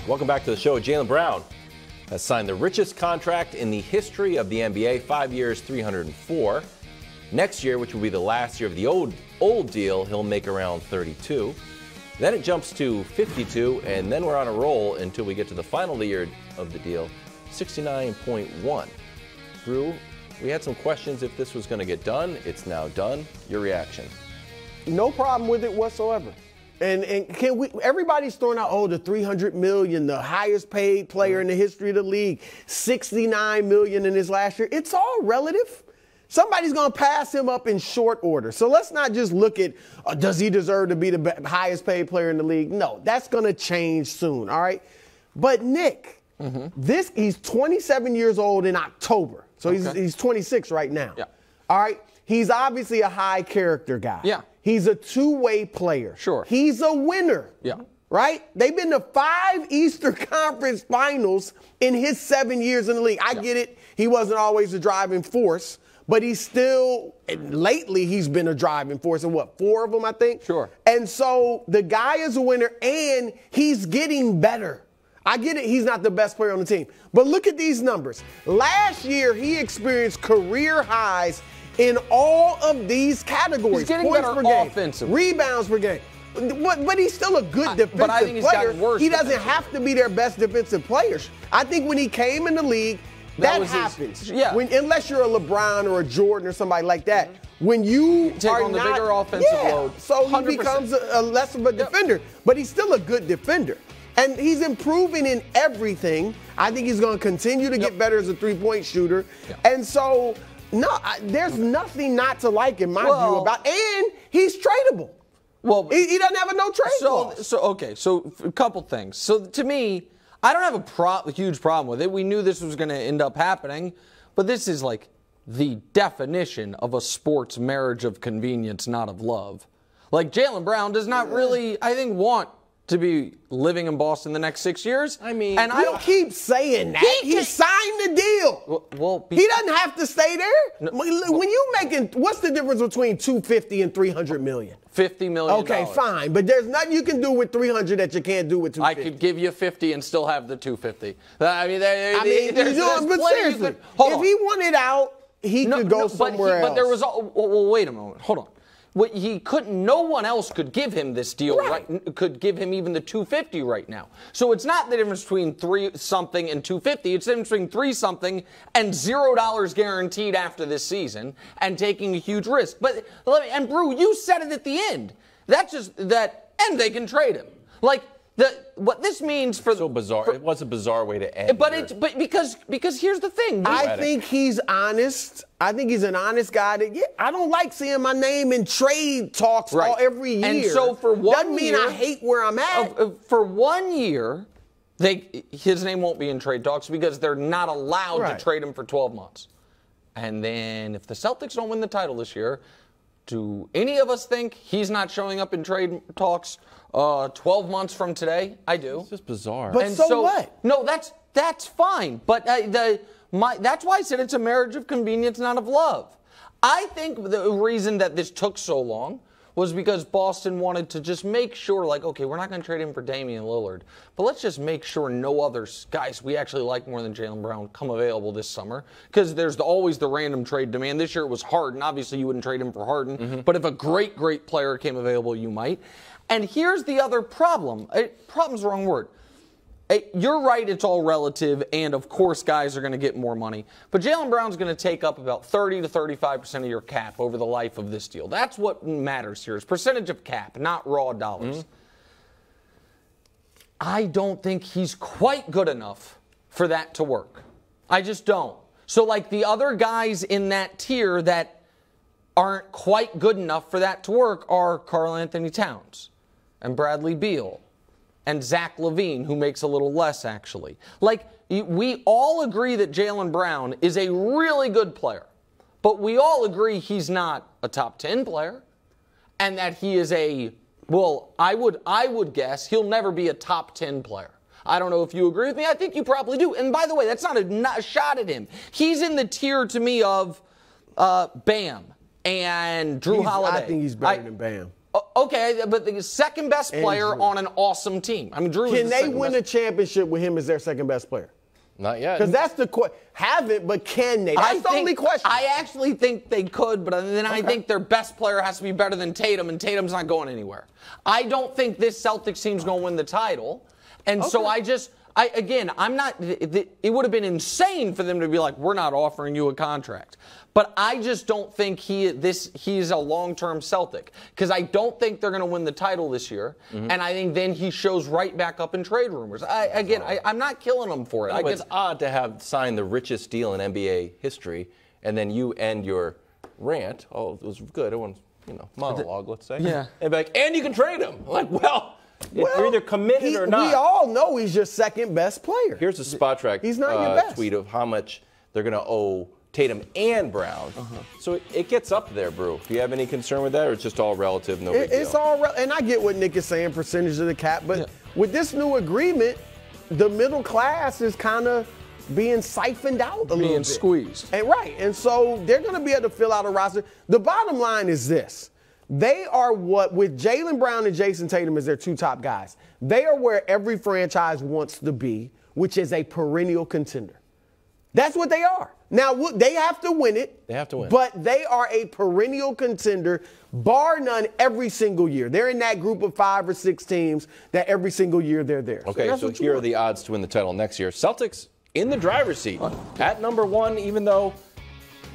Welcome back to the show. Jaylen Brown has signed the richest contract in the history of the NBA, 5 years, $304. Next year, which will be the last year of the old deal, he'll make around 32. Then it jumps to 52, and then we're on a roll until we get to the final year of the deal, 69.1. Brew, we had some questions if this was going to get done. It's now done. Your reaction? No problem with it whatsoever. And can we? Everybody's throwing out, the $300 million, the highest paid player in the history of the league, $69 million in his last year. It's all relative. Somebody's going to pass him up in short order. So let's not just look at, does he deserve to be the highest paid player in the league? No, that's going to change soon, all right? But Nick, he's 27 years old in October. So he's 26 right now. Yeah. All right? He's obviously a high character guy. Yeah. He's a two-way player. Sure. He's a winner. Yeah. Right? They've been to 5 Eastern Conference finals in his 7 years in the league. I get it. He wasn't always the driving force, but he's still, lately he's been a driving force in 4 of them, I think? Sure. And so the guy is a winner, and he's getting better. I get it, he's not the best player on the team. But look at these numbers. Last year, he experienced career highs in all of these categories. He's getting Points better per game, offensively. Rebounds per game. But he's still a good defensive but I think he's player. gotten worse. He doesn't have to be their best defensive player. I think when he came in the league, that happens. Unless you're a LeBron or a Jordan or somebody like that. When you take on the bigger offensive load. So he becomes a less of a defender. But he's still a good defender. And he's improving in everything. I think he's going to continue to get better as a three-point shooter. And so, no, there's nothing not to like in my view about. And he's tradable. Well, he doesn't have a no-trade clause. So a couple things. So to me, I don't have a huge problem with it. We knew this was going to end up happening. But this is like the definition of a sports marriage of convenience, not of love. Like Jaylen Brown does not really, I think, want to be living in Boston the next 6 years. I mean, and I don't keep saying that. He signed the deal. He doesn't have to stay there. No, when you making, what's the difference between $250 and $300 million? $50 million. Okay, fine, but there's nothing you can do with $300 that you can't do with $250. I could give you $50 and still have the $250. I mean, but seriously, if he wanted out, he could go somewhere else. But there was, well, wait a moment, hold on. No one else could give him this deal, could give him even the $250 right now. So it's not the difference between 3-something and $250. It's the difference between 3-something and $0 guaranteed after this season and taking a huge risk. And Brew, you said it at the end. That's just that, and they can trade him. Like, what this means for so bizarre. It was a bizarre way to end. But because here's the thing. I think he's honest. I think he's an honest guy. I don't like seeing my name in trade talks every year. And so for 1 year, doesn't mean I hate where I'm at. For 1 year, his name won't be in trade talks because they're not allowed to trade him for 12 months. And then if the Celtics don't win the title this year, do any of us think he's not showing up in trade talks 12 months from today? I do. It's just bizarre. But so what? No, that's fine. But that's why I said it's a marriage of convenience, not of love. I think the reason that this took so long was because Boston wanted to just make sure, like, okay, we're not going to trade him for Damian Lillard, but let's just make sure no other guys we actually like more than Jaylen Brown come available this summer, because there's always the random trade demand. This year it was Harden. Obviously, you wouldn't trade him for Harden, but if a great player came available, you might. And here's the other problem. Problem's the wrong word. You're right, it's all relative, and of course guys are going to get more money. But Jaylen Brown's going to take up about 30 to 35% of your cap over the life of this deal. That's what matters here, is percentage of cap, not raw dollars. I don't think he's quite good enough for that to work. I just don't. So like the other guys in that tier that aren't quite good enough for that to work are Karl Anthony Towns and Bradley Beal and Zach LaVine, who makes a little less, actually. Like, we all agree that Jaylen Brown is a really good player, but we all agree he's not a top 10 player, and that he is I would guess he'll never be a top 10 player. I don't know if you agree with me. I think you probably do. And by the way, that's not a shot at him. He's in the tier, to me, of Bam and Drew Holiday. I think he's better than Bam. Okay, but the second best player on an awesome team. I mean, Drew. Can they win a championship with him as their second best player? Not yet. Because that's the question. Haven't, but can they? That's the only question. I actually think they could, but then I think their best player has to be better than Tatum, and Tatum's not going anywhere. I don't think this Celtics team's going to win the title. And so I'm not. It would have been insane for them to be like, we're not offering you a contract. But I just don't think he's a long-term Celtic, because I don't think they're going to win the title this year, and I think then he shows right back up in trade rumors. I'm not killing him for it. No, but it's odd to have signed the richest deal in NBA history, and then you end your rant. Oh, it was good. Everyone's monologue, let's say. Yeah. And be like, and you can trade him. Like, well, you're either committed or not. We all know he's your second best player. Here's a Spot Track He's not your best. tweet of how much they're going to owe Tatum and Brown. So it gets up there, Brew. Do you have any concern with that, or it's just all relative, no big deal? It's all and I get what Nick is saying, percentage of the cap, but with this new agreement, the middle class is kind of being siphoned out a little bit. Being squeezed. And so they're going to be able to fill out a roster. The bottom line is this. They are with Jaylen Brown and Jason Tatum as their two top guys, they are where every franchise wants to be, which is a perennial contender. That's what they are. Now, they have to win it. They have to win. But they are a perennial contender, bar none, every single year. They're in that group of 5 or 6 teams that every single year they're there. Okay, so here are the odds to win the title next year. Celtics in the driver's seat at number 1, even though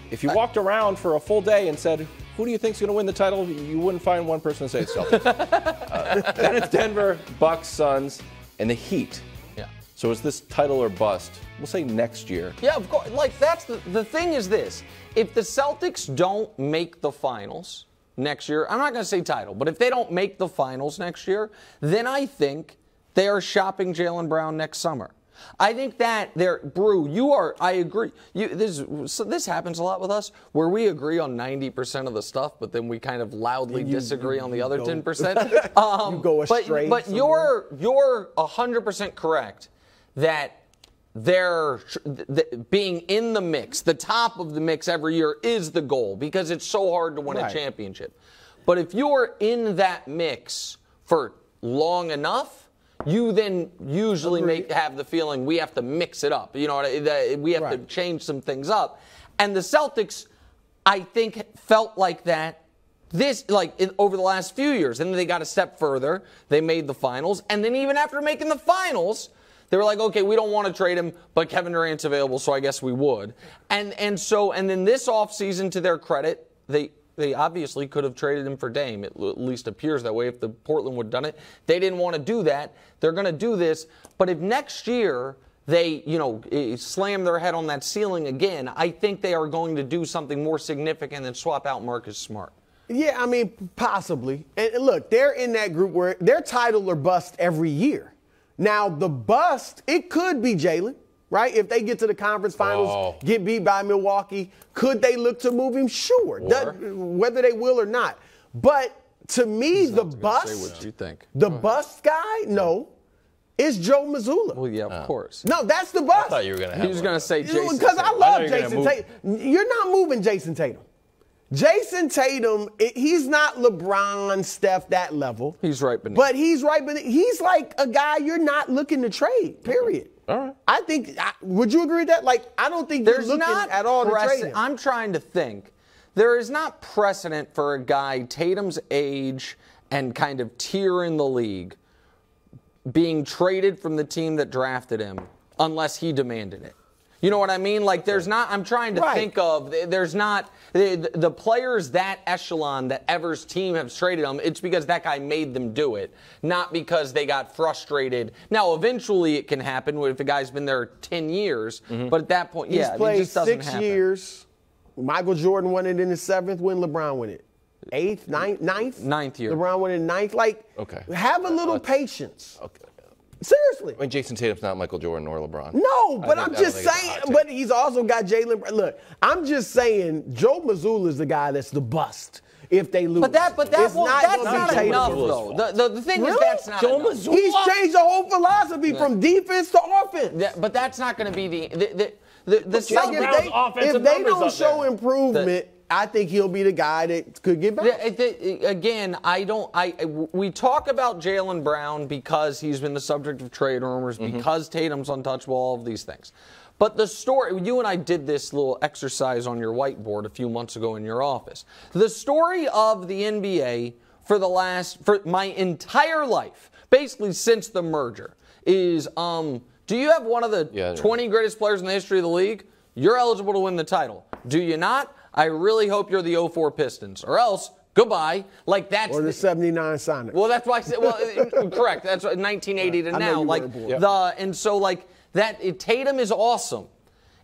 if you walked around for a full day and said, who do you think's going to win the title, you wouldn't find one person to say it's Celtics. Then it's Denver, Bucks, Suns, and the Heat. Yeah. So is this title or bust? We'll say next year. Yeah, of course. Like, that's the thing is this. If the Celtics don't make the finals next year, I'm not going to say title, but if they don't make the finals next year, then I think they are shopping Jaylen Brown next summer. I think that Brew, I agree. This happens a lot with us, where we agree on 90% of the stuff, but then we kind of loudly disagree on the other 10%. You go astray. But you're 100% correct that being in the mix, the top of the mix every year is the goal, because it's so hard to win a championship. But if you're in that mix for long enough, you then usually have the feeling we have to mix it up. You know, we have to change some things up. And the Celtics, I think, felt like that over the last few years. And then they got a step further. They made the finals. And then even after making the finals, they were like, okay, we don't want to trade him, but Kevin Durant's available, so I guess we would. And then this offseason, to their credit, they obviously could have traded him for Dame. It at least appears that way. If the Portland would have done it, they didn't want to do that. They're going to do this. But if next year they, slam their head on that ceiling again, I think they are going to do something more significant than swap out Marcus Smart. Yeah, I mean, possibly. And look, they're in that group where their title or bust every year. Now, the bust, it could be Jaylen. Right? If they get to the conference finals, get beat by Milwaukee, could they look to move him? Sure. Whether they will or not. But to me, the bust, bust guy, no, is Joe Mazzulla. Well, yeah, of course. No, that's the bust. I thought you were going to have He was going to say Jason. Because I love Jason Tatum. You're not moving Jason Tatum. Jason Tatum, he's not LeBron, Steph, that level. He's right beneath. But he's right beneath. He's like a guy you're not looking to trade, period. All right. I think, would you agree with that? Like, I don't think you're looking at all to trade him. I'm trying to think. There is not precedent for a guy Tatum's age and kind of tier in the league being traded from the team that drafted him unless he demanded it. You know what I mean? Like, there's not, I'm trying to think of, there's not, the players that echelon that Evers' team has traded them, it's because that guy made them do it, not because they got frustrated. Now, eventually it can happen if a guy's been there 10 years, but at that point, He's played it just doesn't 6 years. Michael Jordan won it in his 7th. When LeBron won it? 8th, 9th? 9th year. LeBron won it in 9th. Like, have a little patience. Okay. Seriously. I mean, Jason Tatum's not Michael Jordan or LeBron. No, but I'm just saying, but he's also got Jaylen. Look, I'm just saying, Joe Mazzulla is the guy that's the bust if they lose. That's not enough, though. The thing is, that's not enough. He's changed the whole philosophy from defense to offense. Yeah, but that's not going to be the Celtics. If they don't show improvement I think he'll be the guy that could get back. Again, we talk about Jaylen Brown because he's been the subject of trade rumors, because Tatum's untouchable, all of these things. But the story, you and I did this little exercise on your whiteboard a few months ago in your office. The story of the NBA for my entire life, basically since the merger, is do you have one of the 20 greatest players in the history of the league? You're eligible to win the title. Do you not? I really hope you're the 04 Pistons, or else goodbye. Like that's or the 79 Sonics. Well, that's why I said. Well, correct. That's 1980 to now. Like and so like that. Tatum is awesome.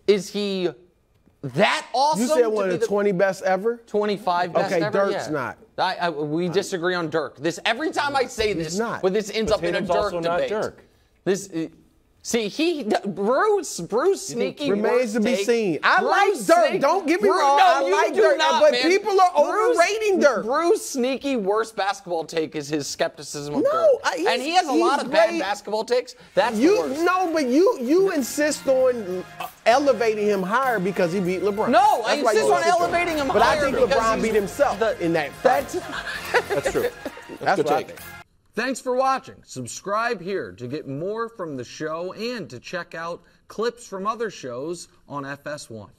Is he that awesome? You said one of the 20 best ever. 25 best ever. Okay, Dirk's not. We disagree on Dirk. Every time I say this, not. This ends up in a Dirk debate. Not Dirk. See, Bruce Sneaky remains to be seen. I like Dirk. Don't get me wrong. No, I like Dirk, but people are overrating Dirk. Bruce Sneaky worst basketball take is his skepticism of Dirk. And he has a lot of great. bad basketball takes. That's the worst. No, but you insist on elevating him higher because he beat LeBron. No, I insist on elevating him higher. But I think LeBron beat himself in that fight. That's true. That's what I think. Thanks for watching. Subscribe here to get more from the show and to check out clips from other shows on FS1.